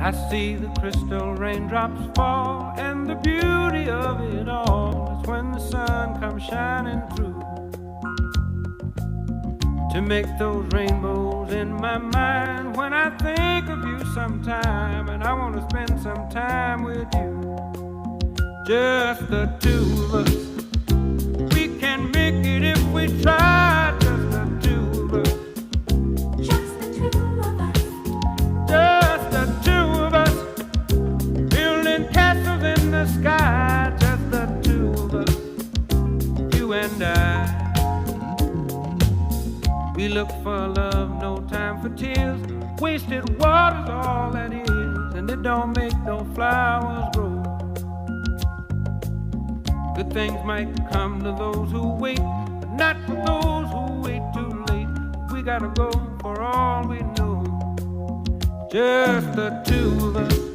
I see the crystal raindrops fall, and the beauty of it all is when the sun comes shining through to make those rainbows in my mind. When I think of you sometime, and I want to spend some time with you, just the two of us. We can make it if we try, just the two of us. Just the two of us. Just the two of us. Building castles in the sky, just the two of us. You and I. We look for love, no time for tears. Wasted water's all that is, and it don't make no flowers grow. Good things might come to those who wait, but not for those who wait too late. We gotta go for all we know. Just the two of us.